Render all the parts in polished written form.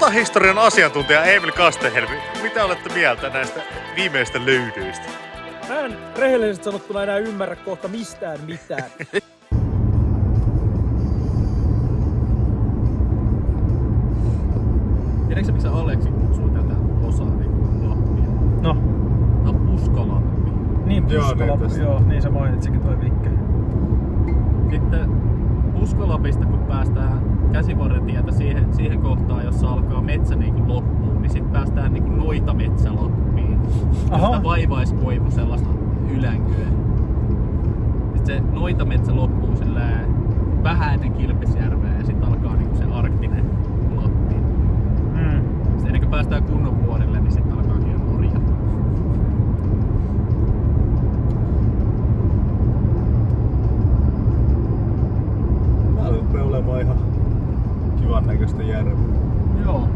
sotahistorian asiantuntija Emil Kastehelmi, mitä olette mieltä näistä viimeistä löydyistä? Mä en rehellisesti sanottuna enää ymmärrä kohta mistään mitään. Tiedätkö miksi Aleksi kutsuu tätä osaa niin Lappia? No. Tää on Puskalappi. Niin, Puskalappi, joo, niin sä mainitsikin toi Vikke. Sitten Puskalapista kun päästään Käsivarrentietä siihen kohtaan, jossa alkaa metsä niin loppuun, niin sitten päästään niin Noitametsä Lappiin. Josta vaivaiskoivu sellaista ylänkyä. Sitten se Noitametsä loppuu vähän ennen Kilpisjärveä ja sitten alkaa niin se arktinen Lappi. Sitten ennen kuin päästään kunnon vuorille, niin sitten alkaakin jo Norja. Tää rupeaa olemaan ihan kivan näköistä järveä. Joo.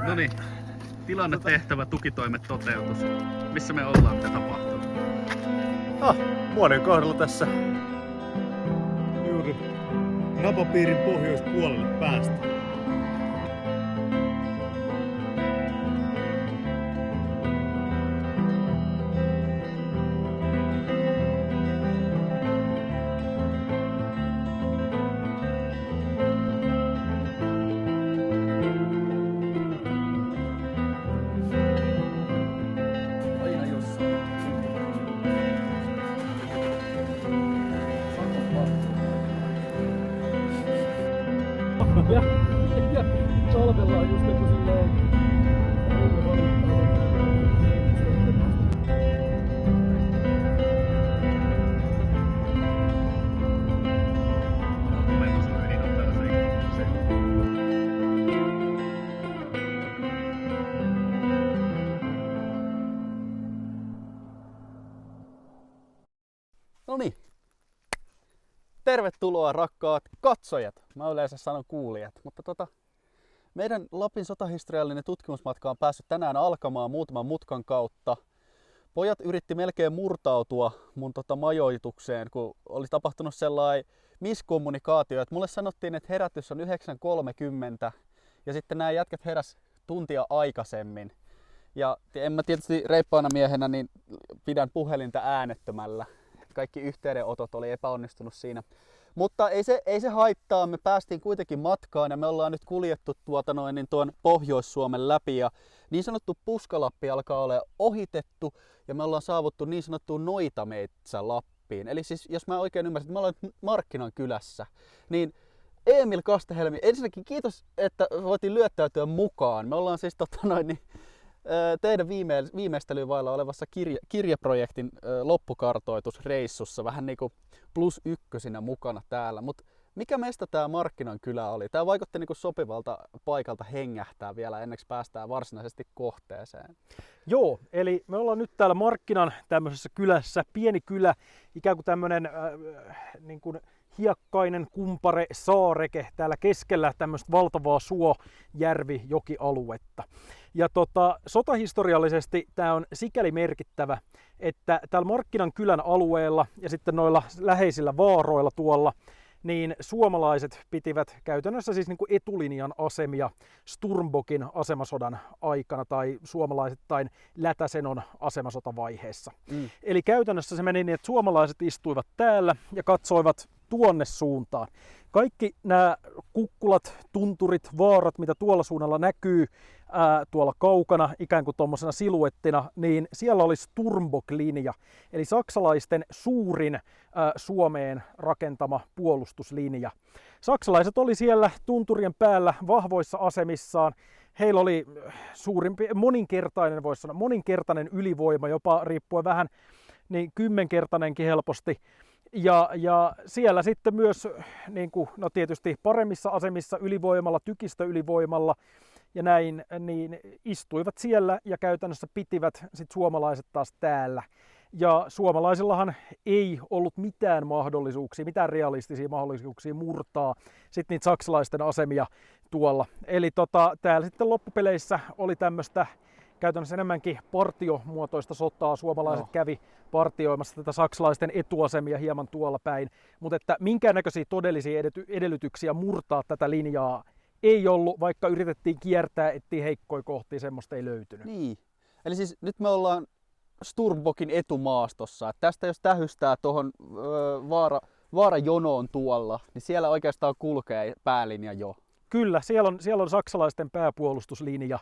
Noniin, tilannetehtävä, tukitoimet toteutus. Missä me ollaan, mitä tapahtuu? Muonin kohdalla tässä. Juuri napapiirin pohjoispuolelle päästä. Aina jossain. Ja solvellaan just joku silleen... Noniin. Tervetuloa rakkaat katsojat. Mä yleensä sanon kuulijat, mutta meidän Lapin sotahistoriallinen tutkimusmatka on päässyt tänään alkamaan muutaman mutkan kautta. Pojat yritti melkein murtautua mun majoitukseen, kun oli tapahtunut sellainen miskommunikaatio, että mulle sanottiin, että herätys on 9.30 ja sitten nämä jätkät heräs tuntia aikaisemmin. Ja en mä tietysti reippaana miehenä niin pidän puhelinta äänettömällä. Kaikki yhteydenotot oli epäonnistunut siinä. Mutta ei se haittaa, me päästiin kuitenkin matkaan ja me ollaan nyt kuljettu tuon Pohjois-Suomen läpi ja niin sanottu Puskalappi alkaa olla ohitettu ja me ollaan saavuttu niin sanottuun Noitametsä Lappiin. Eli siis jos mä oikein ymmärsin, että me ollaan nyt Markkinan kylässä, niin Emil Kastehelmi, ensinnäkin kiitos, että voitiin lyöttäytyä mukaan. Me ollaan siis teidän viimeistelyyn vailla olevassa kirjaprojektin loppukartoitusreissussa vähän niinku plus ykkösinä mukana täällä. Mut mikä meistä tää Markkinan kylä oli? Tää vaikutti niinku sopivalta paikalta hengähtää vielä ennen kuin päästään varsinaisesti kohteeseen. Joo, eli me ollaan nyt täällä Markkinan tämmöisessä kylässä, pieni kylä, ikään kuin tämmönen niin kuin hiekkainen kumpare saareke täällä keskellä tämmöistä valtavaa suojärvi-jokialuetta. Ja sotahistoriallisesti tämä on sikäli merkittävä, että täällä Markkinan kylän alueella ja sitten noilla läheisillä vaaroilla tuolla, niin suomalaiset pitivät käytännössä siis niin kuin etulinjan asemia Sturmbokin asemasodan aikana tai suomalaisittain Lätäsenon asemasotavaiheessa. Eli käytännössä se meni niin, että suomalaiset istuivat täällä ja katsoivat tuonne suuntaan. Kaikki nämä kukkulat, tunturit, vaarat, mitä tuolla suunnalla näkyy, tuolla kaukana ikään kuin tuommoisena siluettina, niin siellä oli Sturmbok-linja, eli saksalaisten suurin Suomeen rakentama puolustuslinja. Saksalaiset oli siellä tunturien päällä vahvoissa asemissaan. Heillä oli moninkertainen ylivoima, jopa riippuen vähän niin 10-kertainenkin helposti. Ja siellä sitten myös niin kuin, no tietysti paremmissa asemissa ylivoimalla, tykistöylivoimalla ja näin, niin istuivat siellä ja käytännössä pitivät sit suomalaiset taas täällä. Ja suomalaisillahan ei ollut mitään realistisia mahdollisuuksia murtaa sit niitä saksalaisten asemia tuolla. Eli täällä sitten loppupeleissä oli tämmöistä käytännössä enemmänkin partiomuotoista sotaa. Suomalaiset kävi partioimassa tätä saksalaisten etuasemia hieman tuolla päin, mutta että minkäännäköisiä todellisia edellytyksiä murtaa tätä linjaa ei ollut, vaikka yritettiin kiertää, ettei heikkoja kohtia, semmoista ei löytynyt. Niin. Eli siis nyt me ollaan Sturmbokin etumaastossa. Et tästä jos tähystää tuohon vaarajonoon tuolla, niin siellä oikeastaan kulkee päälinja jo. Kyllä, siellä on saksalaisten pääpuolustuslinja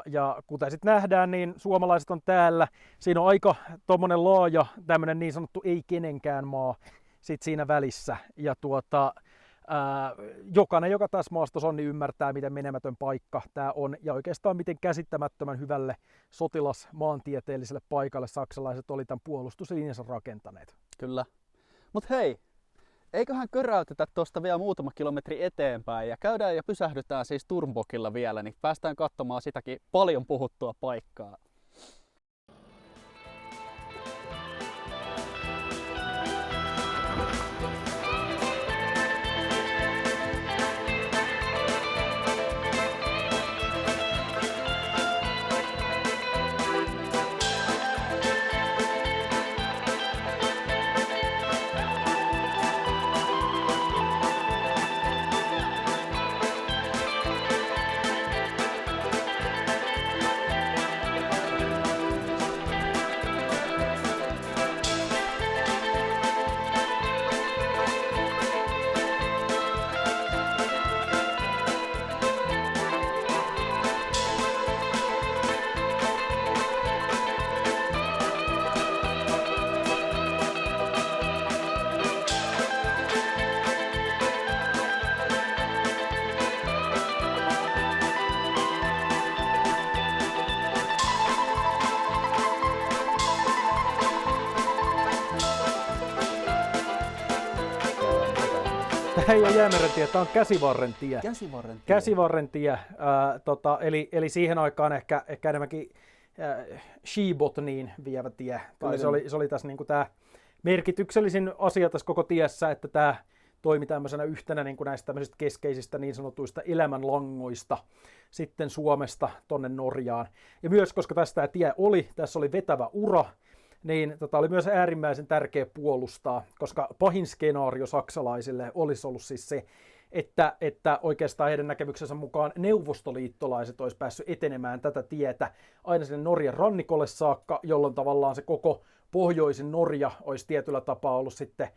ja kuten sitten nähdään, niin suomalaiset on täällä. Siinä on aika tommonen laaja tämmönen niin sanottu ei kenenkään maa sit siinä välissä. Ja jokainen, joka tässä maastossa on, niin ymmärtää, miten menemätön paikka tämä on ja oikeastaan miten käsittämättömän hyvälle sotilasmaantieteelliselle paikalle saksalaiset oli tämän puolustuslinjansa rakentaneet. Kyllä. Mut hei, eiköhän köräytetä tuosta vielä muutama kilometri eteenpäin ja käydään ja pysähdytään siis Sturmbokilla vielä, niin päästään katsomaan sitäkin paljon puhuttua paikkaa. Tämä ei ole Jäämeren tie, tämä on Käsivarren tie. Käsivarren tie. Käsivarren tie, eli siihen aikaan ehkä enemmänkin Skibotniin vievä tie. Tai se oli tässä niinku tämä merkityksellisin asia tässä koko tiessä, että tämä toimi tämmöisenä yhtenä niin kuin näistä tämmöisistä keskeisistä niin sanotuista elämänlangoista sitten Suomesta tonne Norjaan. Ja myös, koska tässä tämä tie tässä oli vetävä ura, niin oli myös äärimmäisen tärkeä puolustaa, koska pahin skenaario saksalaisille olisi ollut siis se, että oikeastaan heidän näkemyksensä mukaan neuvostoliittolaiset olisi päässyt etenemään tätä tietä aina sinne Norjan rannikolle saakka, jolloin tavallaan se koko pohjoisin Norja olisi tietyllä tapaa ollut sitten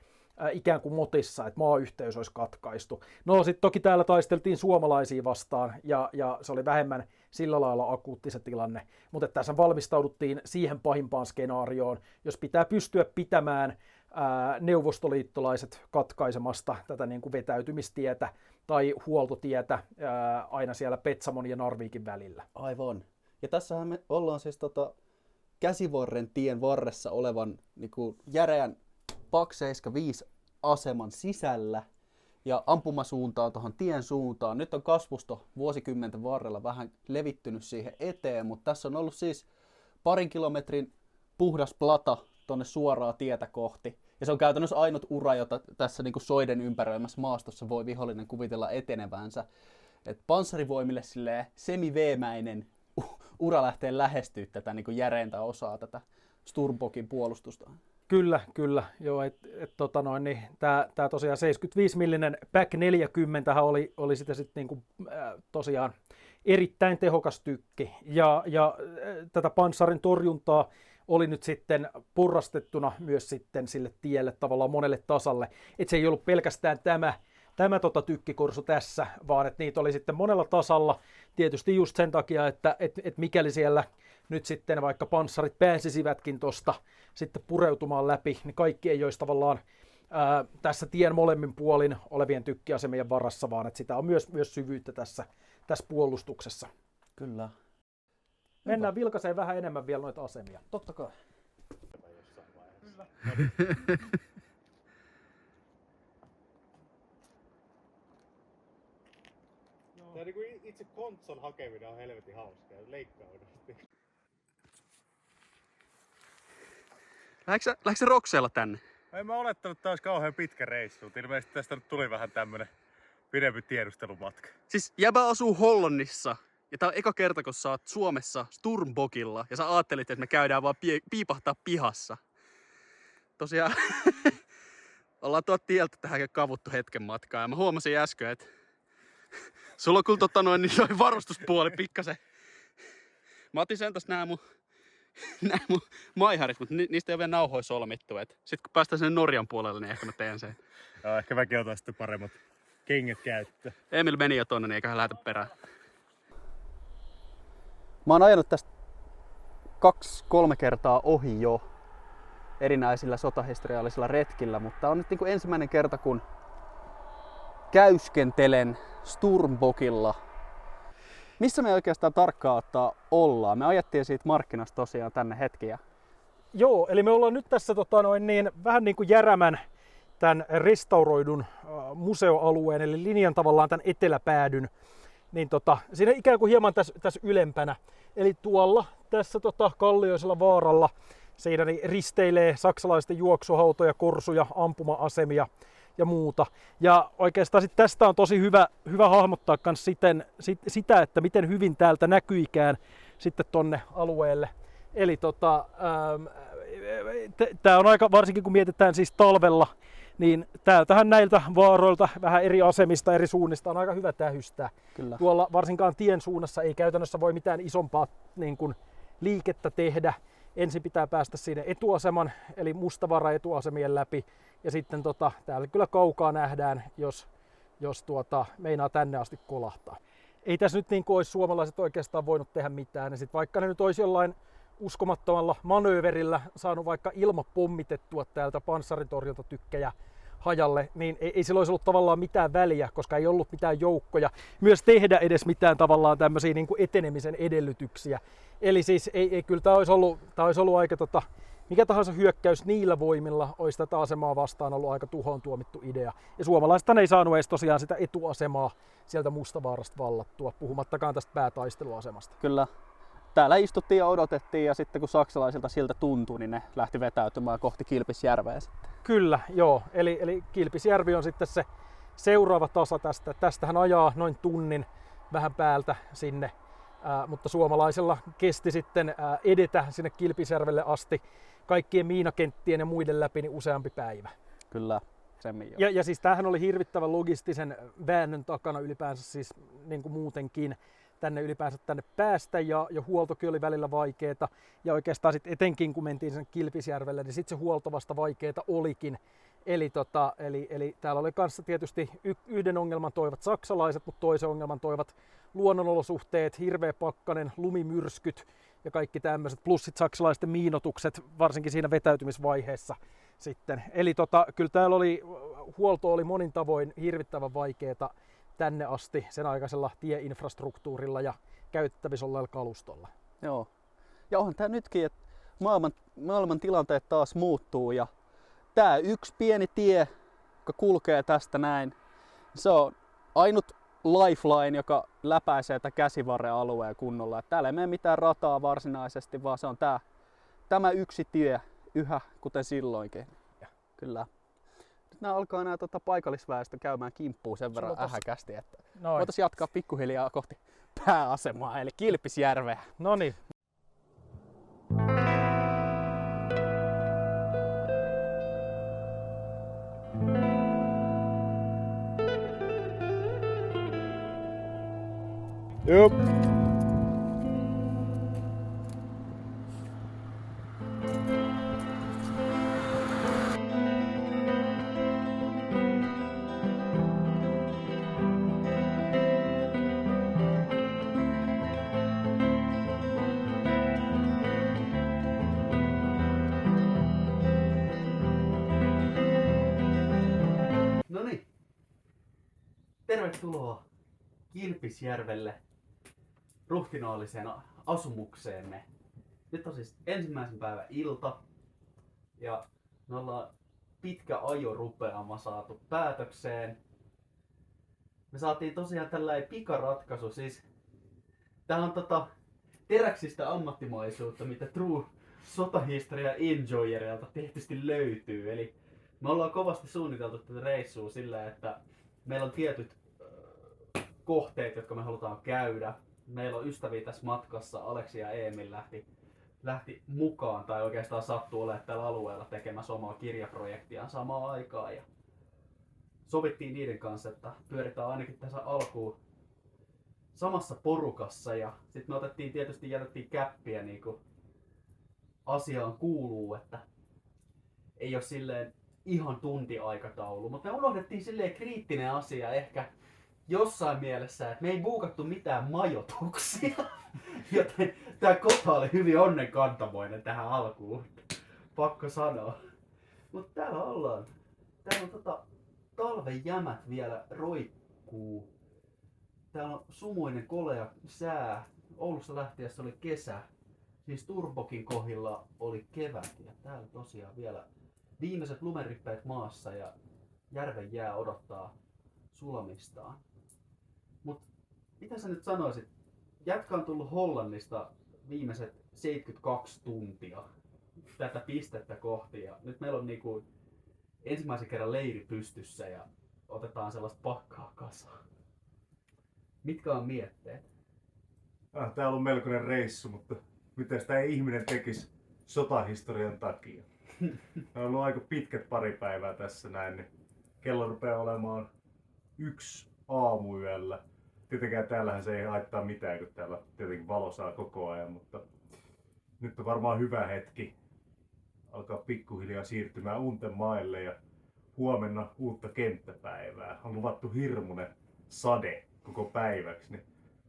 ikään kuin motissa, että maayhteys olisi katkaistu. No sitten toki täällä taisteltiin suomalaisia vastaan ja se oli vähemmän sillä lailla akuutti se tilanne, mutta tässä valmistauduttiin siihen pahimpaan skenaarioon, jos pitää pystyä pitämään neuvostoliittolaiset katkaisemasta tätä niin kuin vetäytymistietä tai huoltotietä aina siellä Petsamon ja Narvikin välillä. Aivan. Ja tässähän me ollaan siis Käsivarren tien varressa olevan niin kuin järeän PAK 75 aseman sisällä ja ampumasuuntaan tuohon tien suuntaan. Nyt on kasvusto vuosikymmenten varrella vähän levittynyt siihen eteen, mutta tässä on ollut siis 2 kilometrin puhdas plata tuonne suoraa tietä kohti. Ja se on käytännössä ainut ura, jota tässä niin kuin soiden ympäröimässä maastossa voi vihollinen kuvitella etenevänsä. Et panssarivoimille silleen semiveemäinen ura lähtee lähestyä tätä niin kuin järeintä osaa tätä Sturmbokin puolustusta. Kyllä. Joo, niin tää tosiaan 75-millinen PAK 40 oli sitä sitten niinku, tosiaan erittäin tehokas tykki. Ja tätä panssarin torjuntaa oli nyt sitten porrastettuna myös sitten sille tielle tavallaan monelle tasalle. Että se ei ollut pelkästään tämä tykkikorsu tässä, vaan että niitä oli sitten monella tasalla. Tietysti just sen takia, että mikäli siellä nyt sitten vaikka panssarit pääsisivätkin tuosta sitten pureutumaan läpi, niin kaikki ei olisi tavallaan tässä tien molemmin puolin olevien tykkiasemien varassa, vaan että sitä on myös syvyyttä tässä puolustuksessa. Kyllä. Mennään vilkaiseen vähän enemmän vielä noita asemia. Totta kai. Tämä niin kuin itse kontson hakeminen on helvetin hauskaa, leikkaudusti. Lähdekö se Rokseella tänne? En mä olettanut, että tämä olisi kauhean pitkä reissu, mutta ilmeisesti tästä nyt tuli vähän tämmönen pidempi tiedustelumatka. Siis jäbä asuu Hollannissa Ja tää on eka kerta, kun sä oot Suomessa Sturmbokilla ja sä ajattelit, että me käydään vaan piipahtaa pihassa. Tosiaan ollaan tuolta tieltä tähän kavuttu hetken matkaa ja mä huomasin äsken, että sulla on kyllä niin toi varustuspuoli pikkasen. Mä otin sen tossa nää mun maiharit, mutta niistä ei ole vielä nauhoja solmittu. Sitten kun päästään sinne Norjan puolelle, niin ehkä mä teen sen. Joo, ehkä mäkin otan sitten paremmat kengät käyttöön. Emil meni jo tonne, niin eiköhän lähetä perään. Mä oon ajanut tästä 2-3 kertaa ohi jo erinäisillä sotahistoriallisilla retkillä, mutta tää on nyt niin kuin ensimmäinen kerta, kun käyskentelen Sturmbokilla. Missä me oikeastaan tarkkaan ottaa ollaan? Me ajettiin siitä markkinasta tosiaan tänne hetkiä. Joo, eli me ollaan nyt tässä vähän niin kuin Järämän tämän restauroidun museoalueen, eli linjan tavallaan tämän eteläpäädyn, niin siinä ikään kuin hieman tässä ylempänä. Eli tuolla tässä Kallioisella vaaralla siinä niin risteilee saksalaisten juoksuhautoja, korsuja, ampuma-asemia ja muuta. Ja oikeastaan sit tästä on tosi hyvä hahmottaa myös sitä, että miten hyvin täältä näkyikään sitten tonne alueelle. Eli tää on aika, varsinkin kun mietitään siis talvella, niin täältähän näiltä vaaroilta vähän eri asemista, eri suunnista on aika hyvä tähystää. Kyllä. Tuolla varsinkaan tien suunnassa ei käytännössä voi mitään isompaa niin kuin liikettä tehdä. Ensin pitää päästä siinä etuaseman, eli Mustavaara etuasemien läpi. Ja sitten täällä kyllä kaukaa nähdään, jos meinaa tänne asti kolahtaa. Ei tässä nyt niin kuin olisi suomalaiset oikeastaan voinut tehdä mitään. Ja sit vaikka ne nyt olisi jollain uskomattomalla manööverillä saanut vaikka ilmapommitettua täältä panssarintorjuntatykkejä hajalle, niin ei sillä olisi ollut tavallaan mitään väliä, koska ei ollut mitään joukkoja myös tehdä edes mitään tavallaan tämmöisiä niin kuin etenemisen edellytyksiä. Eli siis kyllä tämä olisi ollut aika mikä tahansa hyökkäys niillä voimilla olisi tätä asemaa vastaan ollut aika tuhoon tuomittu idea. Ja suomalaisethan ei saanut edes tosiaan sitä etuasemaa sieltä Mustavaarasta vallattua, puhumattakaan tästä päätaisteluasemasta. Kyllä. Täällä istuttiin ja odotettiin ja sitten kun saksalaisilta siltä tuntui, niin ne lähti vetäytymään kohti Kilpisjärveä sitten. Kyllä, joo. Eli Kilpisjärvi on sitten se seuraava tasa tästä. Tästähän ajaa noin tunnin vähän päältä sinne, mutta suomalaisella kesti sitten edetä sinne Kilpisjärvelle asti kaikkien miinakenttien ja muiden läpi niin useampi päivä. Kyllä. Ja siis tämähän oli hirvittävän logistisen väännön takana ylipäänsä siis niin kuin muutenkin ylipäänsä tänne päästä ja huoltokin oli välillä vaikeeta ja oikeastaan sitten etenkin kun mentiin sen Kilpisjärvelle, niin sitten se huolto vasta vaikeeta olikin. Eli täällä oli kanssa tietysti yhden ongelman toivat saksalaiset, mutta toisen ongelman toivat luonnonolosuhteet, hirveä pakkanen, lumimyrskyt ja kaikki tämmöiset, plus sit saksalaisten miinotukset, varsinkin siinä vetäytymisvaiheessa sitten. Eli kyllä täällä huolto oli monin tavoin hirvittävän vaikeeta tänne asti sen aikaisella tieinfrastruktuurilla ja käytettävissä olleella kalustolla. Joo. Ja onhan tää nytkin, että maailman tilanteet taas muuttuu ja tää yksi pieni tie, joka kulkee tästä näin, se on ainut lifeline, joka läpäisee tätä käsivarren alueen kunnolla. Et täällä ei mene mitään rataa varsinaisesti, vaan se on tämä yksi tie yhä, kuten silloinkin. Ja. Kyllä. Nyt alkaa nämä paikallisväestö käymään kimppuun sen verran ähäkästi, että voitaisiin jatkaa pikkuhiljaa kohti pääasemaa, eli Kilpisjärveä. Noniin. Jop. Noniin. Tervetuloa Kilpisjärvelle ruhtinaalliseen asumukseemme. Nyt on siis ensimmäisen päivän ilta ja me ollaan pitkä ajorupeama saatu päätökseen. Me saatiin tosiaan tällainen pikaratkaisu, siis tää on teräksistä ammattimaisuutta, mitä True sotahistoria enjoyerilta tietysti löytyy. Eli me ollaan kovasti suunniteltu tätä reissua sillä, että meillä on tietyt kohteet, jotka me halutaan käydä. Meillä on ystäviä tässä matkassa. Aleksi ja Eemil lähti mukaan, tai oikeastaan sattuu olemaan tällä alueella tekemässä omaa kirjaprojektiaan samaan aikaan. Ja sovittiin niiden kanssa, että pyöritään ainakin tässä alkuun samassa porukassa. Ja sitten me otettiin tietysti jätettiin käppiä niin kuin asiaan kuuluu, että ei ole silleen ihan tuntiaikataulu, mutta me unohdettiin silleen kriittinen asia ehkä jossain mielessä, että me ei buukattu mitään majoituksia, joten tää kota oli hyvin onnenkantamoinen tähän alkuun, pakko sanoa. Mutta täällä ollaan. Täällä on talven jämät vielä roikkuu. Täällä on sumuinen kolea sää. Oulusta lähtiessä oli kesä. Siis Turbokin kohdilla oli kevät ja täällä tosiaan vielä viimeiset lumenrippeet maassa ja järven jää odottaa sulamistaan. Mut mitä sä nyt sanoisit? Jätkä on tullut Hollannista viimeiset 72 tuntia tätä pistettä kohti ja nyt meillä on niinku ensimmäisen kerran leiri pystyssä ja otetaan sellaista pakkaa kasaan. Mitkä on mietteet? Tää on ollut melkoinen reissu, mutta mitä sitä ei ihminen tekisi sotahistorian takia. On ollut aika pitkät pari päivää tässä näin, niin kello rupeaa olemaan 1 aamuyöllä. Tietenkään täällähän se ei haittaa mitään, kun täällä tietenkin valo saa koko ajan, mutta nyt on varmaan hyvä hetki alkaa pikkuhiljaa siirtymään unten maille ja huomenna uutta kenttäpäivää. On luvattu hirmuinen sade koko päiväksi, niin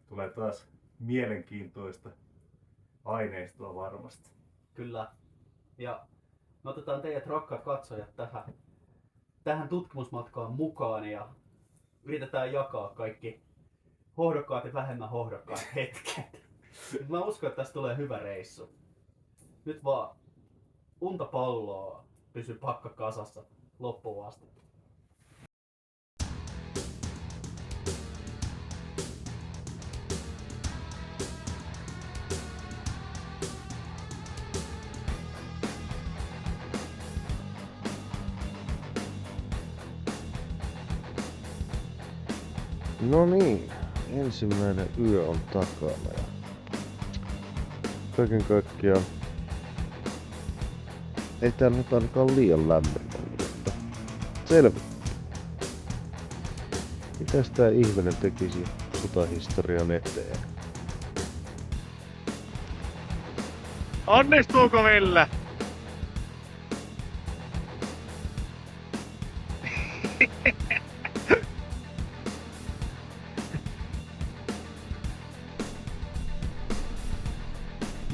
tulee taas mielenkiintoista aineistoa varmasti. Kyllä. Ja me otetaan teidät rakkaat katsojat tähän tutkimusmatkaan mukaan ja yritetään jakaa kaikki hohdokkaat ja vähemmän hohdokkaat hetket. Mä uskon, että tästä tulee hyvä reissu. Nyt vaan unta palloa pysy pakka kasassa loppuun asti. No niin, ensimmäinen yö on takana ja kaiken kaikkiaan ei täällä nyt ainakaan liian lämmintä, mutta selvä. Mitäs tää ihminen tekisi sotahistorian eteen? Onnistuuko Ville?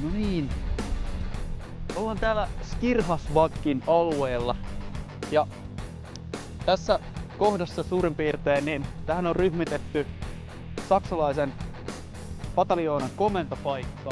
No niin. Ollaan täällä Skirhasvagin alueella. Ja tässä kohdassa suurin piirtein niin tähän on ryhmitetty saksalaisen pataljoonan komentopaikka.